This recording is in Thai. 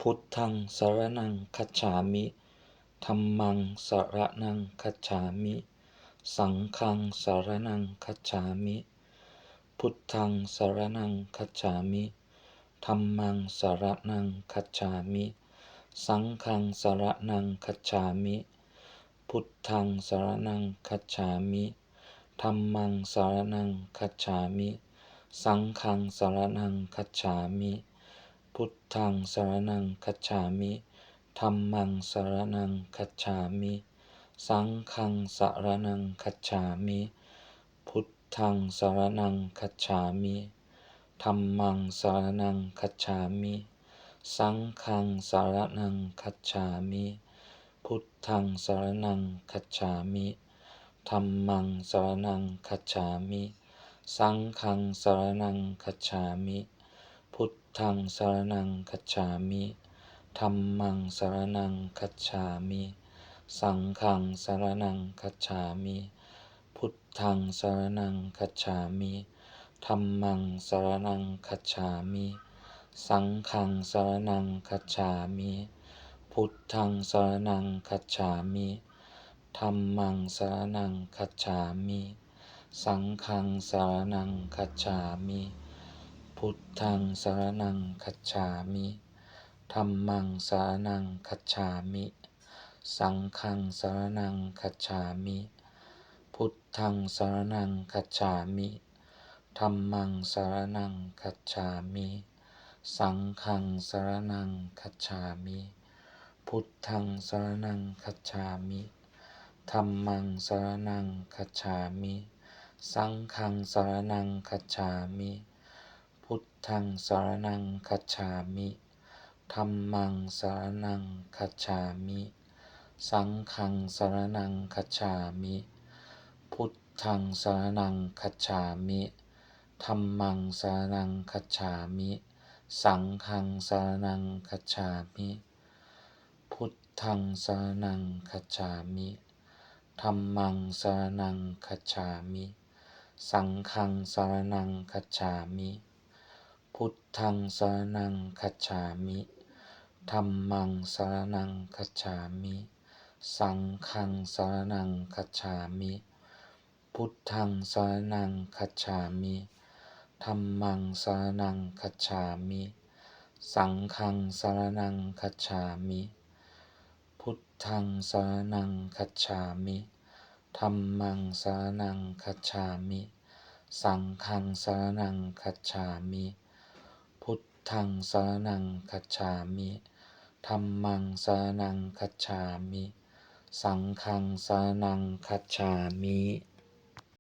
พุทธังสรณังคัจฉามิธัมมังสรณังคัจฉามิสังฆังสรณังคัจฉามิพุทธังสรณังคัจฉามิธัมมังสรณังคัจฉามิสังฆังสรณังคัจฉามิพุทธังสรณังคัจฉามิธัมมังสรณังคัจฉามิสังฆังสรณังคัจฉามิพุทธังสรณังคัจฉามิธัมมังสรณังคัจฉามิสังฆังสรณังคัจฉามิพุทธังสรณังคัจฉามิธัมมังสรณังคัจฉามิสังฆังสรณังคัจฉามิพุทธังสรณังคัจฉามิธัมมังสรณังคัจฉามิสังฆังสรณังคัจฉามิพุทธังสรณังคัจฉามิธัมมังสรณังคัจฉามิสังฆังสรณังคัจฉามิพุทธังสรณังคัจฉามิธัมมังสรณังคัจฉามิสังฆังสรณังคัจฉามิพุทธังสรณังคัจฉามิธัมมังสรณังคัจฉามิสังฆังสรณังคัจฉามิพุทธังสรณังคัจฉามิธัมมังสรณังคัจฉามิสังฆังสรณังคัจฉามิพุทธังสรณังคัจฉามิธัมมังสรณังคัจฉามิสังฆังสรณังคัจฉามิพุทธังสรณังคัจฉามิธัมมังสรณังคัจฉามิสังฆังสรณังคัจฉามิพุทธังสรณังคัจฉามิธัมมังสรณังคัจฉามิสังฆังสรณังคัจฉามิพุทธังสรณังคัจฉามิธัมมังสรณังคัจฉามิสังฆังสรณังคัจฉามิพุทธังสรณังคัจฉามิธัมมังสรณังคัจฉามิสังฆังสรณังคัจฉามิพุทธังสรณังคัจฉามิธัมมังสรณังคัจฉามิสังฆังสรณังคัจฉามิพุทธังสรณังคัจฉามิธัมมังสรณังคัจฉามิสังฆังสรณังคัจฉามิพุทธังสรณังคัจฉามิธัมมังสรณังคัจฉามิสังฆังสรณังคัจฉามิพุทธังสรณังคัจฉามิธัมมังสรณังคัจฉามิสังฆังสรณังคัจฉามิ